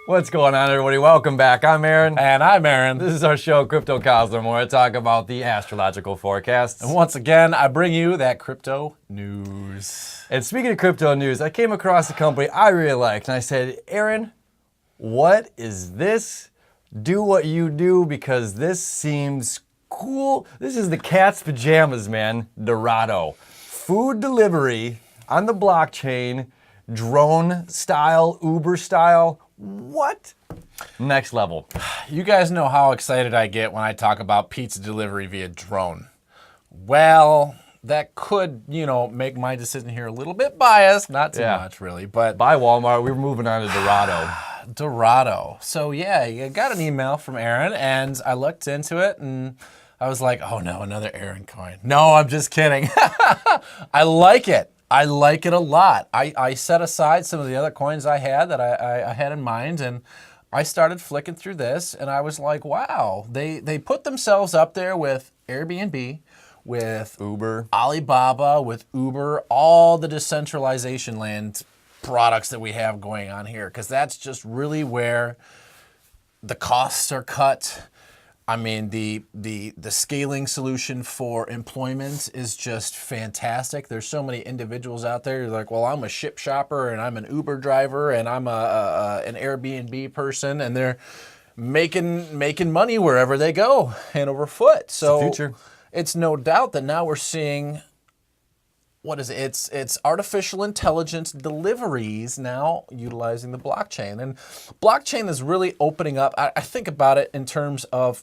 What's going on, everybody? Welcome back. I'm Aaron. And I'm Aaron. This is our show, Cryptocosm, where I talk about the astrological forecasts. And once again, I bring you that crypto news. And speaking of crypto news, I came across a company I really liked, and I said, Aaron, what is this? Do what you do, because this seems cool. This is the cat's pajamas, man. Dorado. Food delivery on the blockchain, drone style, Uber style. What? Next level. You guys know how excited I get when I talk about pizza delivery via drone. Well, that could, make my decision here a little bit biased. Not too much, really, but... By Walmart, we were moving on to Dorado. Dorado. So, yeah, you got an email from Aaron, and I looked into it, and I was like, oh, no, another Aaron coin. No, I'm just kidding. I like it. I like it a lot. I set aside some of the other coins I had that I had in mind, and I started flicking through this, and I was like, wow. They put themselves up there with AirBnB, with Uber, Alibaba, with Uber, all the decentralization land products that we have going on here, because that's just really where the costs are cut. I mean, the scaling solution for employment is just fantastic. There's so many individuals out there who are like, well, I'm a ship shopper and I'm an Uber driver and I'm an Airbnb person, and they're making money wherever they go, hand over foot. So it's the future. It's no doubt that now we're seeing, what is it? It's artificial intelligence deliveries now utilizing the blockchain. And blockchain is really opening up. I think about it in terms of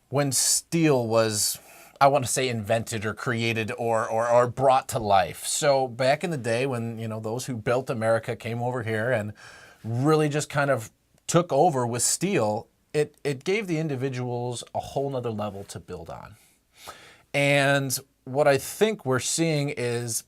when steel was, I want to say, invented or created or brought to life. So back in the day when, those who built America came over here and really just kind of took over with steel, it gave the individuals a whole nother level to build on. And what I think we're seeing is,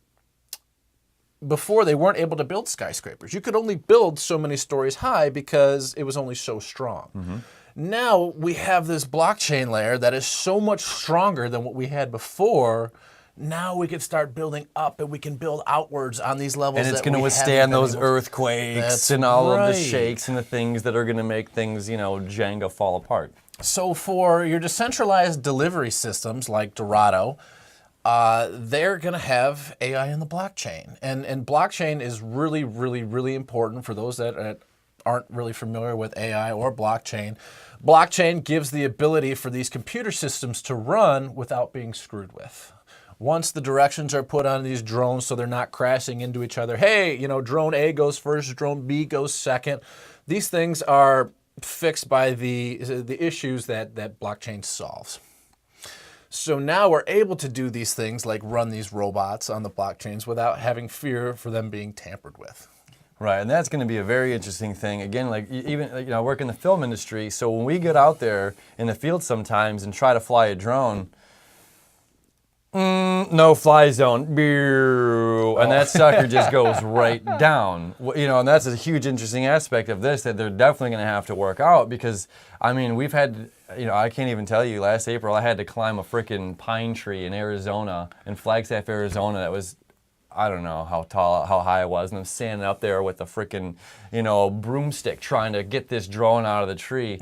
before they weren't able to build skyscrapers. You could only build so many stories high because it was only so strong. Mm-hmm. Now we have this blockchain layer that is so much stronger than what we had before. Now we can start building up, and we can build outwards on these levels. And it's going to withstand those earthquakes and all of the shakes and the things that are going to make things, Jenga fall apart. So for your decentralized delivery systems like Dorado, they're going to have AI in the blockchain. And blockchain is really, really, really important for those that aren't really familiar with AI or blockchain. Blockchain gives the ability for these computer systems to run without being screwed with. Once the directions are put on these drones so they're not crashing into each other, hey, drone A goes first, drone B goes second. These things are fixed by the issues that blockchain solves. So now we're able to do these things like run these robots on the blockchains without having fear for them being tampered with. Right, and that's going to be a very interesting thing. Again, I work in the film industry, so when we get out there in the field sometimes and try to fly a drone, no fly zone, and that sucker just goes right down. And that's a huge interesting aspect of this that they're definitely going to have to work out, because, we've had, I can't even tell you, last April I had to climb a freaking pine tree in Arizona, in Flagstaff, Arizona, that was, I don't know how high it was, and I'm standing up there with a freaking, broomstick trying to get this drone out of the tree.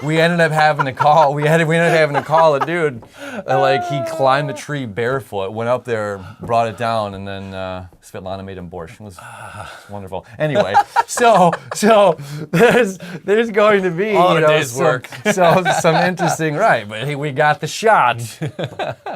We ended up having to call a dude. He climbed the tree barefoot, went up there, brought it down, and then Svetlana made him borscht. It was wonderful. Anyway, so there's going to be all a day's work. some interesting, right? But hey, we got the shot.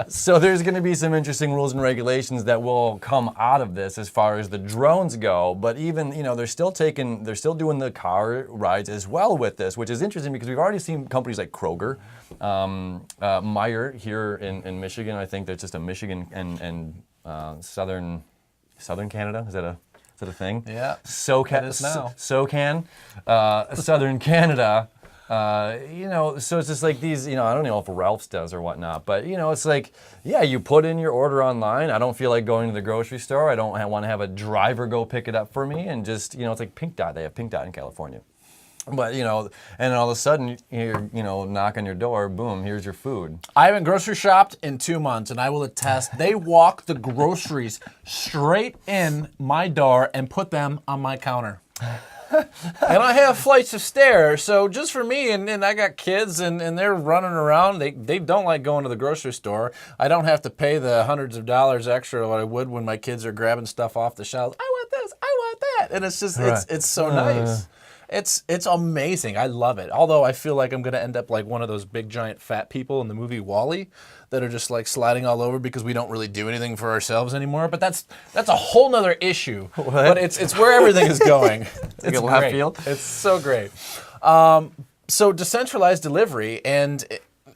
So there's going to be some interesting rules and regulations that will come out of this as far as the drones go. But even they're still doing the car rides as well with this, which is interesting because we've already seen companies like Kroger, Meijer here in Michigan. I think that's just a Michigan and southern Canada. Is that a thing? Yeah. SoCan, it is now. Southern Canada. So it's just like these, I don't know if Ralph's does or whatnot, but, it's like, yeah, you put in your order online. I don't feel like going to the grocery store. I don't want to have a driver go pick it up for me, and just, it's like Pink Dot. They have Pink Dot in California. But, and all of a sudden, you're, knock on your door, boom, here's your food. I haven't grocery shopped in 2 months, and I will attest, they walk the groceries straight in my door and put them on my counter. And I have flights of stairs, so just for me, and I got kids, and they're running around. They don't like going to the grocery store. I don't have to pay the hundreds of dollars extra what I would when my kids are grabbing stuff off the shelves. I want this, I want that, and it's just it's so nice. It's amazing. I love it. Although I feel like I'm gonna end up like one of those big giant fat people in the movie WALL-E that are just like sliding all over because we don't really do anything for ourselves anymore. But that's a whole nother issue. What? But it's where everything is going. It's left great. field. It's so great. So decentralized delivery, and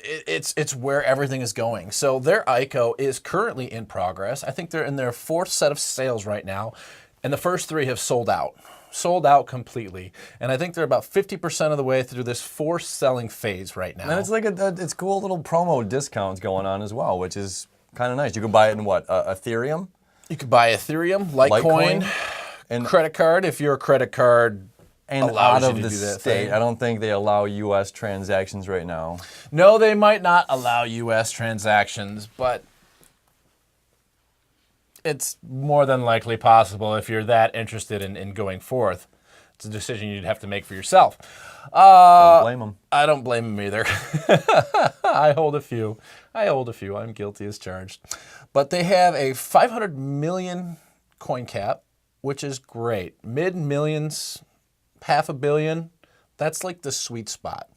it's where everything is going. So their ICO is currently in progress. I think they're in their 4th set of sales right now, and the first 3 have sold out completely. And I think they're about 50% of the way through this 4th selling phase right now. And it's like it's cool little promo discounts going on as well, which is kind of nice. You can buy it in what, Ethereum? You could buy Ethereum, Litecoin, and credit card if your credit card and allows out you of to the do that state. thing. I don't think they allow U.S. transactions right now. No, they might not allow U.S. transactions, but it's more than likely possible if you're that interested in going forth. It's a decision you'd have to make for yourself. Don't blame them. I don't blame them either. I hold a few. I'm guilty as charged. But they have a 500 million coin cap, which is great. Mid-millions, $500 million, that's like the sweet spot.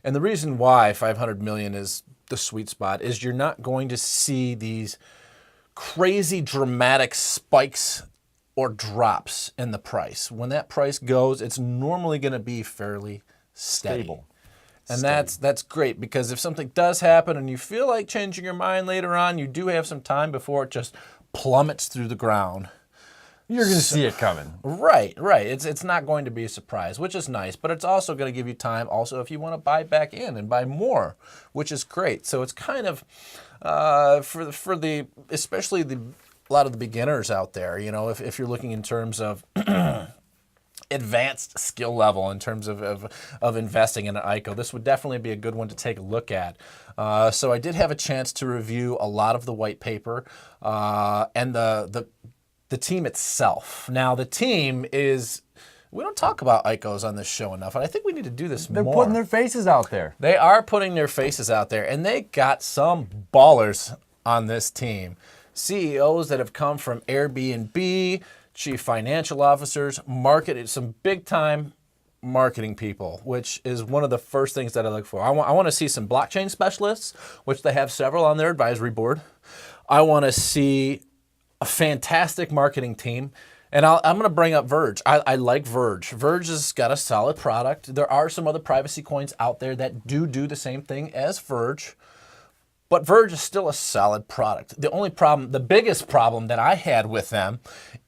And the reason why 500 million is the sweet spot is you're not going to see these crazy dramatic spikes or drops in the price. When that price goes, it's normally going to be fairly stable. And that's great, because if something does happen and you feel like changing your mind later on, you do have some time before it just plummets through the ground. You're going to see it coming. Right. It's not going to be a surprise, which is nice, but it's also going to give you time also if you want to buy back in and buy more, which is great. So it's kind of for the especially a lot of the beginners out there, you know, if you're looking in terms of advanced skill level in terms of investing in an ICO, this would definitely be a good one to take a look at. So I did have a chance to review a lot of the white paper and the team itself. Now the team is, we don't talk about ICOs on this show enough, and I think we need to do this more. They're putting their faces out there. They are putting their faces out there, and they got some ballers on this team. CEOs that have come from AirBnB, chief financial officers, some big-time marketing people, which is one of the first things that I look for. I want to see some blockchain specialists, which they have several on their advisory board. I want to see a fantastic marketing team. And I'm going to bring up Verge. I like Verge. Verge has got a solid product. There are some other privacy coins out there that do the same thing as Verge. But Verge is still a solid product. The biggest problem that I had with them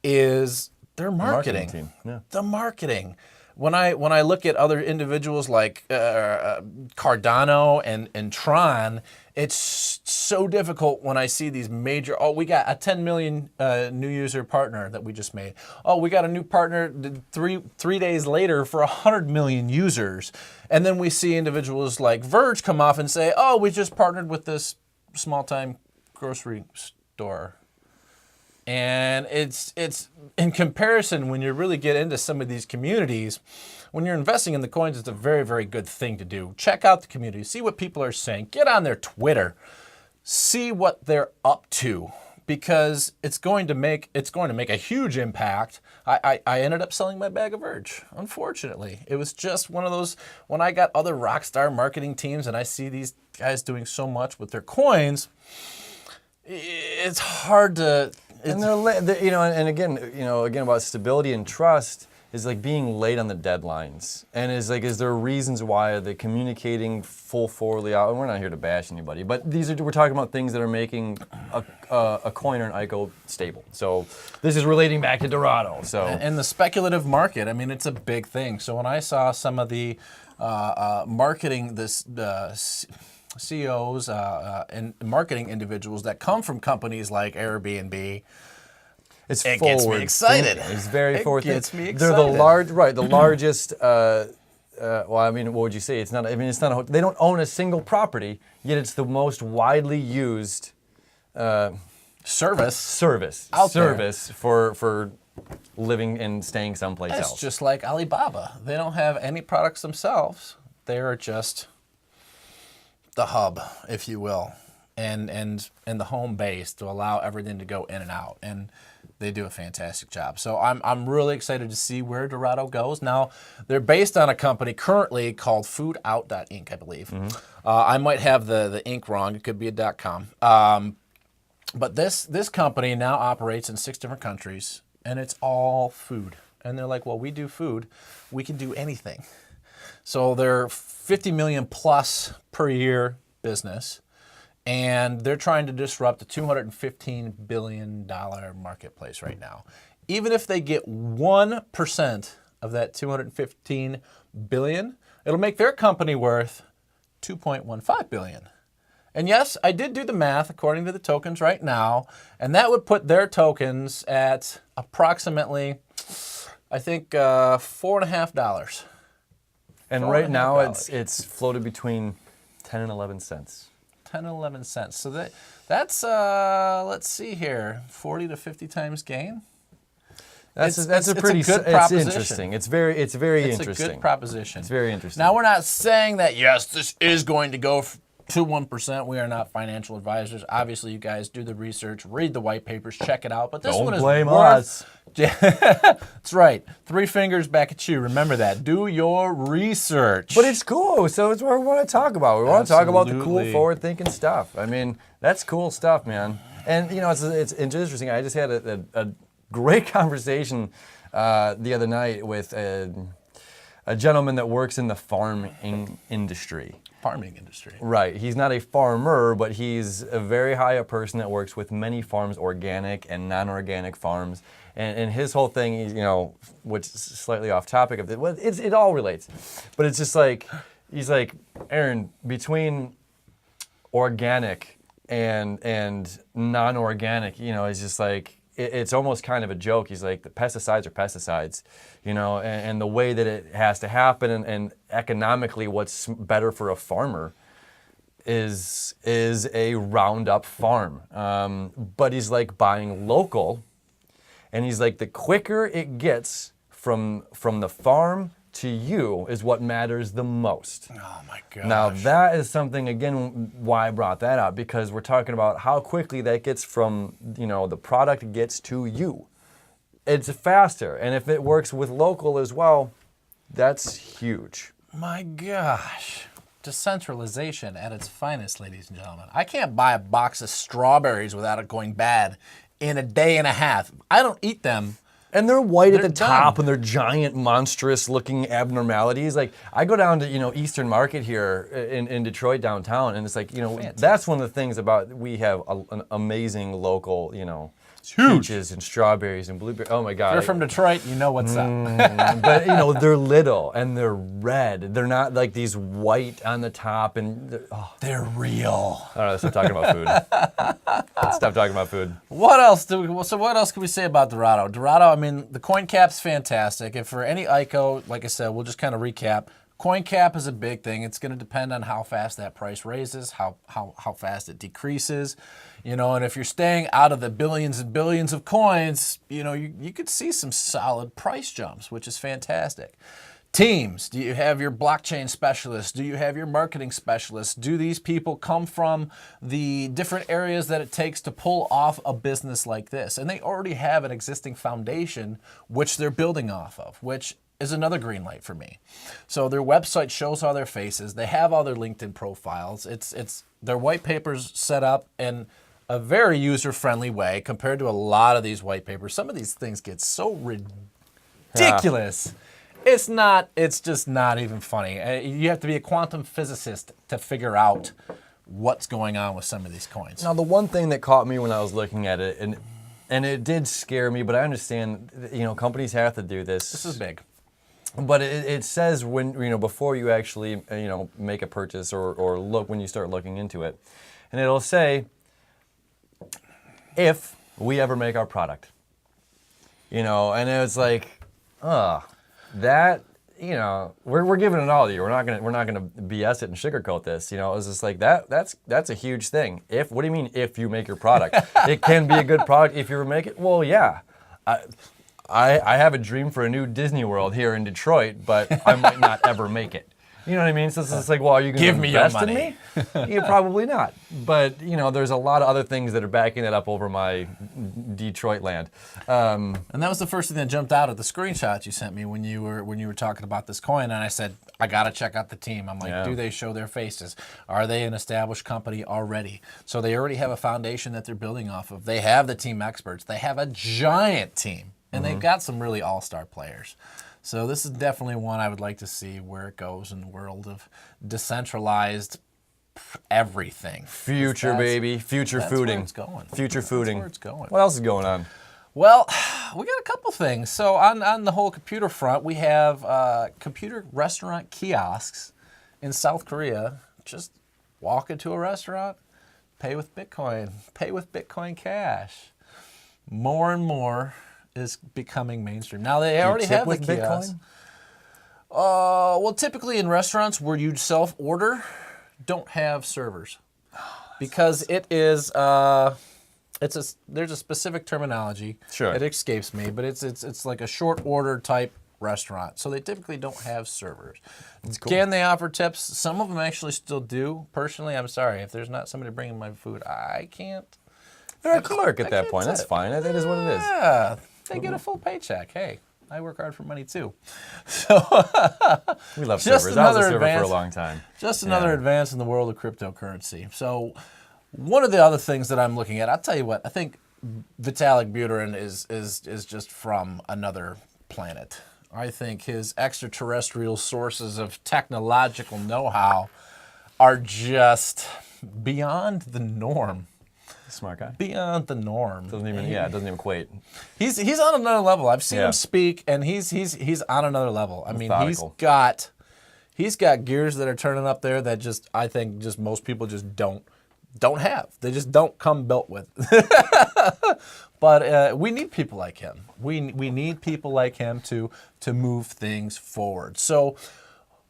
is their marketing. Team. Yeah. The marketing. When I look at other individuals like Cardano and Tron, it's so difficult when I see these major, we got a 10 million new user partner that we just made. Oh, we got a new partner three days later for 100 million users. And then we see individuals like Verge come off and say, oh, we just partnered with this small-time grocery store. And it's in comparison, when you really get into some of these communities, when you're investing in the coins, it's a very, very good thing to do. Check out the community, see what people are saying, get on their Twitter, see what they're up to, because it's going to make a huge impact. I ended up selling my bag of Verge, unfortunately. It was just one of those, when I got other rock star marketing teams and I see these guys doing so much with their coins, it's hard to. And and again about stability and trust is like being late on the deadlines. And is there reasons why they're communicating full forwardly out? And we're not here to bash anybody, but we're talking about things that are making a coin or an ICO stable. So this is relating back to Dorado. So and the speculative market, I mean, it's a big thing. So when I saw some of the marketing CEOs and marketing individuals that come from companies like Airbnb, it gets me excited. It's very forward. It gets me excited. They're the largest. Well, I mean, what would you say? It's not. I mean, it's not. They don't own a single property, yet it's the most widely used service for living and staying someplace It's else. just like Alibaba. They don't have any products themselves. They're just the hub, if you will, and the home base to allow everything to go in and out. And they do a fantastic job. So I'm really excited to see where Dorado goes. Now, they're based on a company currently called foodout.inc, I believe. I might have the Inc wrong. It could be a .com. But this company now operates in 6 different countries, and it's all food. And they're like, well, we do food. We can do anything. So they're 50 million plus per year business, and they're trying to disrupt the $215 billion marketplace right now. Even if they get 1% of that $215 billion, it'll make their company worth $2.15 billion. And yes, I did do the math according to the tokens right now, and that would put their tokens at approximately, I think, $4.50. And right now it's floated between 10 and 11 cents. 10 and 11 cents. So that's let's see here, 40 to 50 times gain. It's a good proposition. It's interesting. It's very interesting. It's a good proposition. It's very interesting. Now, we're not saying that, yes, this is going to go to 1%. We are not financial advisors. Obviously, you guys do the research, read the white papers, check it out. But this one is blame worth... us. That's right. 3 fingers back at you. Remember that. Do your research. But it's cool. So it's what we want to talk about. We want to talk about the cool, Absolutely. forward-thinking stuff. I mean, that's cool stuff, man. And, you know, it's interesting. I just had a great conversation the other night with a gentleman that works in the farming industry. Farming industry. Right. He's not a farmer, but he's a very high up person that works with many farms, organic and non-organic farms. And his whole thing, is, you know, which is slightly off topic of it, well, it all relates. But it's just like, he's like, Aaron, between organic and non-organic, you know, it's just like, it's almost kind of a joke. He's like, the pesticides are pesticides, you know, and the way that it has to happen and economically what's better for a farmer is a Roundup farm. But he's like buying local, and he's like, the quicker it gets from the farm to you is what matters the most. Oh my gosh. Now that is something, again, why I brought that up, because we're talking about how quickly that gets from, you know, the product gets to you. It's faster, and if it works with local as well, that's huge. My gosh. Decentralization at its finest, ladies and gentlemen. I can't buy a box of strawberries without it going bad in a day and a half. I don't eat them. And they're white at They're the top, done. and they're giant, monstrous-looking abnormalities. Like, I go down to, you know, Eastern Market here in Detroit downtown, and it's like, you know, that's one of the things about, we have an amazing local, you know, peaches and strawberries and blueberries. Oh my God. If you're from Detroit, you know what's up. But, you know, they're little, and they're red. They're not like these white on the top, and They're real. all right, let's stop talking about food. Let's stop talking about food. What else what else can we say about Dorado? Dorado, I mean, the coin cap's fantastic. If for any ICO, like I said, we'll just kind of recap. Coin cap is a big thing. It's going to depend on how fast that price raises, how fast it decreases, you know. And if you're staying out of the billions and billions of coins, you know, you could see some solid price jumps, which is fantastic. Teams, do you have your blockchain specialists? Do you have your marketing specialists? Do these people come from the different areas that it takes to pull off a business like this? And they already have an existing foundation which they're building off of, which is another green light for me. So their website shows all their faces. They have all their LinkedIn profiles. It's their white papers set up in a very user-friendly way compared to a lot of these white papers. Some of these things get so ridiculous. Yeah. It's just not even funny. You have to be a quantum physicist to figure out what's going on with some of these coins. Now, the one thing that caught me when I was looking at it, and it did scare me, but I understand, you know, companies have to do this. This is big. But it says when, you know, before you actually, you know, make a purchase or look, when you start looking into it, and it'll say, if we ever make our product, you know, and it's like, that, you know, we're giving it all to you. We're not gonna BS it and sugarcoat this. You know, it was just like that's a huge thing. What do you mean if you make your product? It can be a good product if you ever make it. Well, yeah. I have a dream for a new Disney World here in Detroit, but I might not ever make it. You know what I mean? So it's like, well, are you going to invest in me? Yeah, probably not. But there's a lot of other things that are backing that up over my Detroit land. And that was the first thing that jumped out of the screenshots you sent me when you were talking about this coin. And I said, I got to check out the team. I'm like, do they show their faces? Are they an established company already? So they already have a foundation that they're building off of. They have the team experts. They have a giant team. And they've got some really all-star players. So this is definitely one I would like to see where it goes in the world of decentralized everything. Future, baby. Future fooding. That's where it's going. Future fooding. That's where it's going. What else is going on? Well, we got a couple things. So on the whole computer front, we have computer restaurant kiosks in South Korea. Just walk into a restaurant, pay with Bitcoin, pay with Bitcoin Cash. More and more is becoming mainstream. Now they already have the kiosks. Well, typically in restaurants where you self-order, don't have servers because it is there's a specific terminology. Sure. It escapes me, but it's like a short order type restaurant. So they typically don't have servers. That's cool. Can they offer tips? Some of them actually still do. Personally, I'm sorry if there's not somebody bringing my food, I can't. They're a clerk at that point. That's fine. That is what it is. Yeah. They get a full paycheck. Hey, I work hard for money too. So we love servers. I was a server for a long time. Just another advance in the world of cryptocurrency. So one of the other things that I'm looking at, I'll tell you what, I think Vitalik Buterin is just from another planet. I think his extraterrestrial sources of technological know-how are just beyond the norm. Smart guy. Beyond the norm. Doesn't even equate. He's on another level. I've seen him speak, and he's on another level. I mean, he's got gears that are turning up there that I think most people just don't have. They just don't come built with. But we need people like him. We need people like him to move things forward. So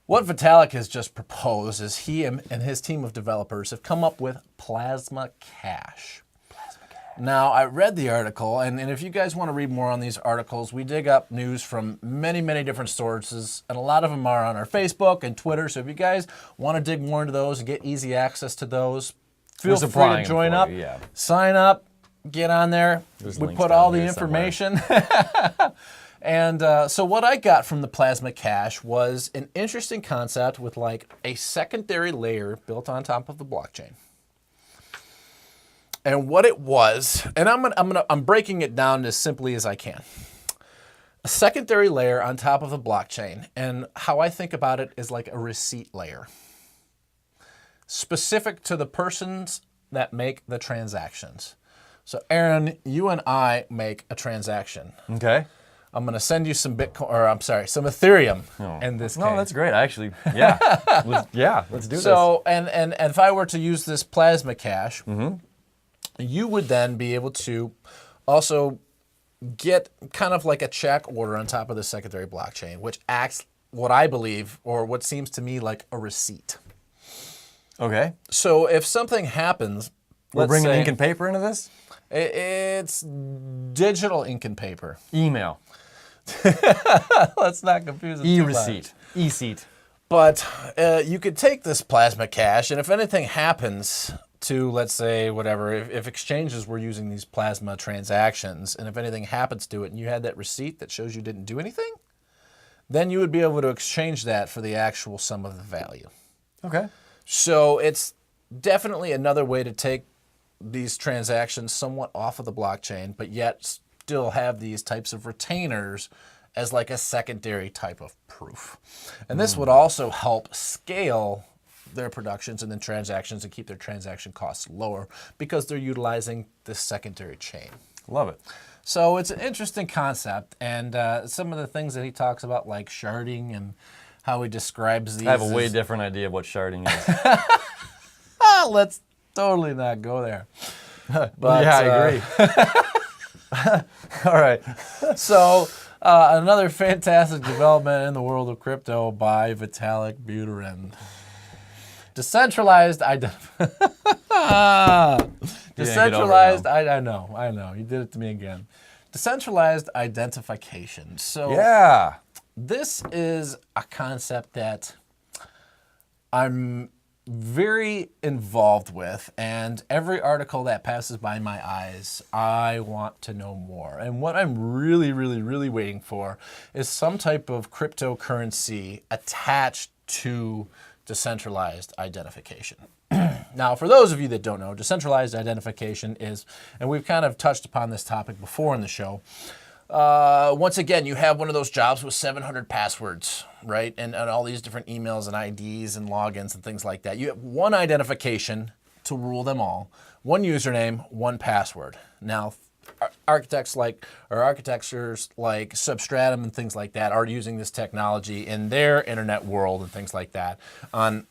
what Vitalik has just proposed is he and his team of developers have come up with Plasma Cash. Now, I read the article, and if you guys want to read more on these articles, we dig up news from many, many different sources, and a lot of them are on our Facebook and Twitter. So if you guys want to dig more into those and get easy access to those, feel free to join up, sign up, get on there. We put all the information. And so what I got from the Plasma Cash was an interesting concept with like a secondary layer built on top of the blockchain. And what it was, and I'm breaking it down as simply as I can. A secondary layer on top of the blockchain, and how I think about it is like a receipt layer, specific to the persons that make the transactions. So Aaron, you and I make a transaction. Okay. I'm going to send you some Bitcoin, or I'm sorry, some Ethereum in this case. No, that's great, actually. Yeah. Let's do this. So, and if I were to use this Plasma Cash, you would then be able to also get kind of like a check order on top of the secondary blockchain, which acts what I believe, or what seems to me like a receipt. Okay. So if something happens, we're bringing ink and paper into this? It's digital ink and paper. Email. Let's not confuse it. E-receipt. E-seat. But you could take this Plasma Cash, and if anything happens to, let's say, whatever, if exchanges were using these plasma transactions, and if anything happens to it, and you had that receipt that shows you didn't do anything, then you would be able to exchange that for the actual sum of the value. Okay. So it's definitely another way to take these transactions somewhat off of the blockchain, but yet still have these types of retainers as like a secondary type of proof. And this would also help scale their productions and then transactions and keep their transaction costs lower because they're utilizing this secondary chain. Love it. So it's an interesting concept, and some of the things that he talks about, like sharding and how he describes these. I have a way different idea of what sharding is. Let's totally not go there. But, yeah, I agree. All right. So another fantastic development in the world of crypto by Vitalik Buterin. Decentralized Decentralized, I know, you did it to me again. Decentralized identification. So Yeah. this is a concept that I'm very involved with, and every article that passes by my eyes, I want to know more. And what I'm really, really, really waiting for is some type of cryptocurrency attached to decentralized identification. Now, for those of you that don't know, decentralized identification is, and we've kind of touched upon this topic before in the show, once again, you have one of those jobs with 700 passwords, right? And all these different emails and IDs and logins and things like that. You have one identification to rule them all, one username, one password. Now, architectures like Substratum and things like that are using this technology in their internet world and things like that on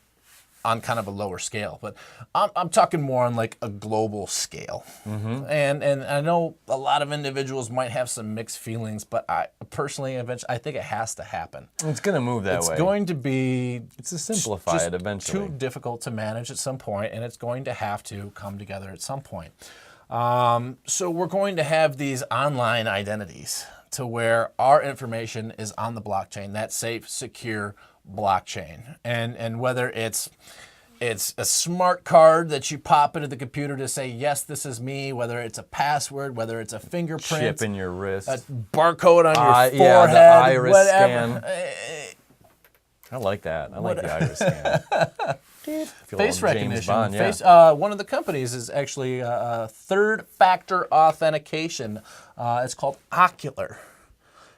kind of a lower scale, but I'm talking more on like a global scale. And I know a lot of individuals might have some mixed feelings, but I personally, eventually, I think it has to happen. It's going to move that way. It's going to be It's to simplify it eventually. too difficult to manage at some point, and it's going to have to come together at some point. So we're going to have these online identities to where our information is on the blockchain, that safe, secure blockchain. And whether it's a smart card that you pop into the computer to say, yes, this is me, whether it's a password, whether it's a fingerprint, Chip in your wrist, a barcode on your forehead, yeah, the iris whatever. scan. I like that. I like the iris scan. Face recognition. Bond, yeah. Face, one of the companies is actually third factor authentication. It's called Ocular.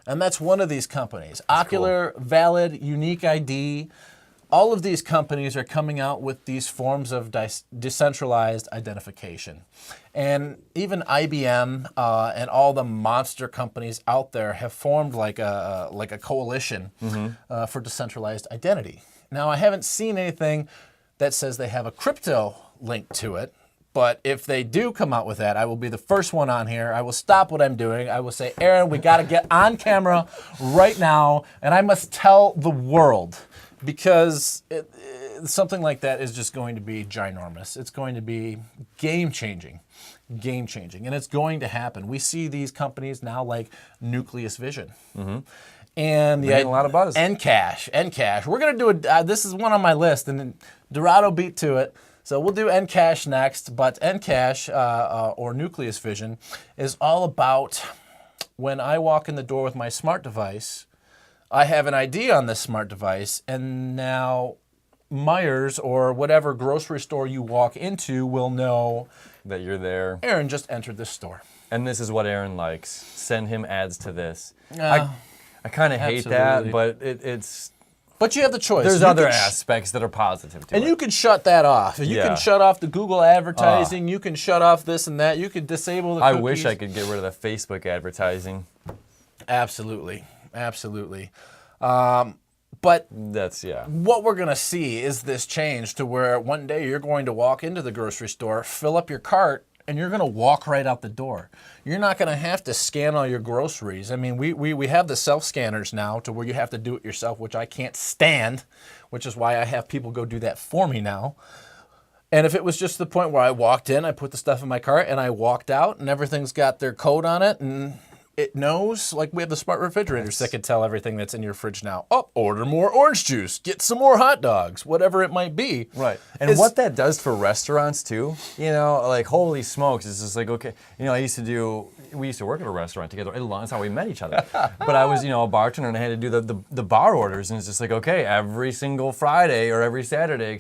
And that's one of these companies. Ocular, cool. Valid, Unique ID. All of these companies are coming out with these forms of decentralized identification. And even IBM and all the monster companies out there have formed like a coalition for decentralized identity. Now, I haven't seen anything that says they have a crypto link to it. But if they do come out with that, I will be the first one on here. I will stop what I'm doing. I will say, Aaron, we got to get on camera right now, and I must tell the world, because something like that is just going to be ginormous. It's going to be game-changing, and it's going to happen. We see these companies now like Nucleus Vision. And a lot of buzz. Encash. We're going to do this is one on my list, and Dorado beat to it. So we'll do Encash next, but Encash, or Nucleus Vision, is all about when I walk in the door with my smart device, I have an ID on this smart device, and now Myers or whatever grocery store you walk into will know that you're there. Aaron just entered this store. And this is what Aaron likes. Send him ads to this. I kind of hate that, but it's... But you have the choice. There's other aspects that are positive to it. And you can shut that off. You can shut off the Google advertising. You can shut off this and that. You can disable the cookies. I wish I could get rid of the Facebook advertising. Absolutely. But that's, what we're going to see is this change to where one day you're going to walk into the grocery store, fill up your cart, and you're going to walk right out the door. You're not going to have to scan all your groceries. I mean, we have the self-scanners now to where you have to do it yourself, which I can't stand, which is why I have people go do that for me now. And if it was just the point where I walked in, I put the stuff in my cart, and I walked out, and everything's got their code on it, and it knows, like we have the smart refrigerators that can tell everything that's in your fridge now. Oh, order more orange juice, get some more hot dogs, whatever it might be. Right. And what that does for restaurants too, like holy smokes, it's just like, okay, we used to work at a restaurant together. That's how we met each other. But I was, a bartender, and I had to do the bar orders, and it's just like, okay, every single Friday or every Saturday,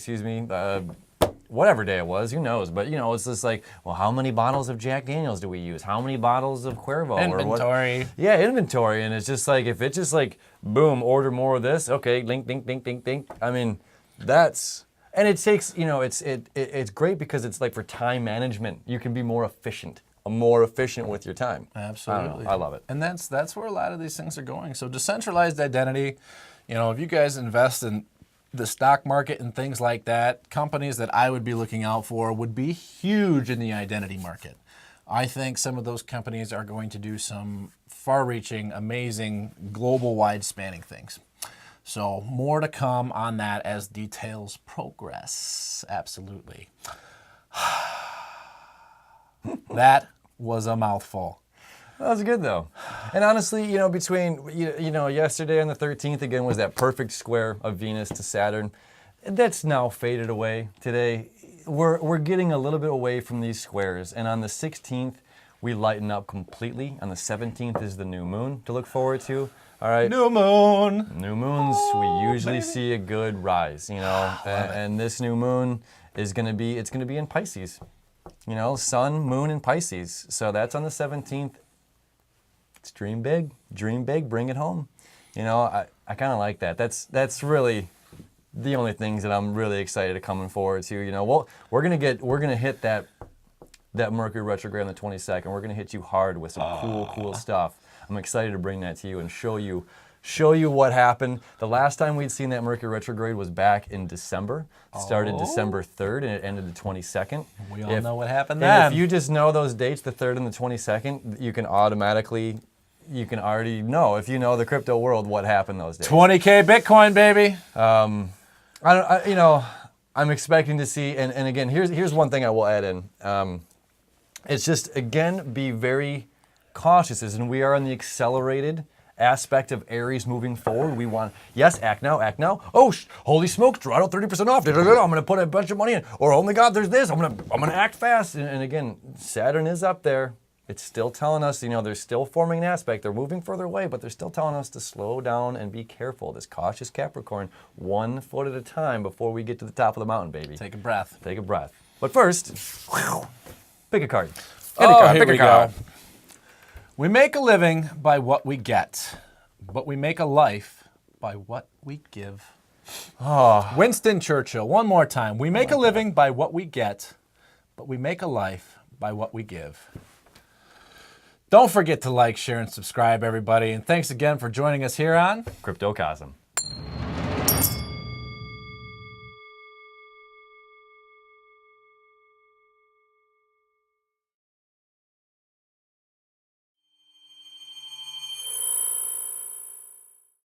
whatever day it was, who knows? But it's just like, well, how many bottles of Jack Daniels do we use? How many bottles of Cuervo? Inventory. Or what? Yeah, inventory. And it's just like, if it's just like, boom, order more of this. Okay, link, dink, dink, dink, dink. I mean, that's, and it takes, it's great because it's like for time management. You can be more efficient with your time. Absolutely. I love it. And that's where a lot of these things are going. So decentralized identity, if you guys invest in the stock market and things like that, companies that I would be looking out for would be huge in the identity market. I think some of those companies are going to do some far-reaching, amazing, global-wide spanning things. So more to come on that as details progress. Absolutely. That was a mouthful. That was good though. And honestly, you know, between yesterday and the 13th again was that perfect square of Venus to Saturn. That's now faded away. Today, we're getting a little bit away from these squares. And on the 16th, we lighten up completely. On the 17th is the new moon to look forward to. All right. New moon. New moons, we usually see a good rise, you know. And this new moon is gonna be in Pisces. You know, sun, moon, and Pisces. So that's on the 17th. It's dream big, bring it home. You know, I kind of like that. That's really the only things that I'm really excited to coming forward to. You know, well, we're gonna hit that Mercury retrograde on the 22nd. We're gonna hit you hard with some cool stuff. I'm excited to bring that to you and show you what happened. The last time we'd seen that Mercury retrograde was back in December. It started December 3rd and it ended the 22nd. We all know what happened and then. if you just know those dates, the 3rd and the 22nd, you can already know, if you know the crypto world, what happened those days. 20K Bitcoin, baby. I'm expecting to see, and again, here's one thing I will add in. It's just, again, be very cautious, and we are in the accelerated aspect of Aries moving forward. We want, yes, act now. Oh, holy smokes, Dorado 30% off. I'm going to put a bunch of money in. Or, oh my God, there's this. I'm gonna act fast. And again, Saturn is up there. It's still telling us, you know, they're still forming an aspect. They're moving further away, but they're still telling us to slow down and be careful. This cautious Capricorn, 1 foot at a time before we get to the top of the mountain, baby. Take a breath. Take a breath. But first, pick a card. Here we go. We make a living by what we get, but we make a life by what we give. Winston Churchill, one more time. We make a living by what we get, but we make a life by what we give. Don't forget to like, share, and subscribe, everybody. And thanks again for joining us here on Cryptocosm.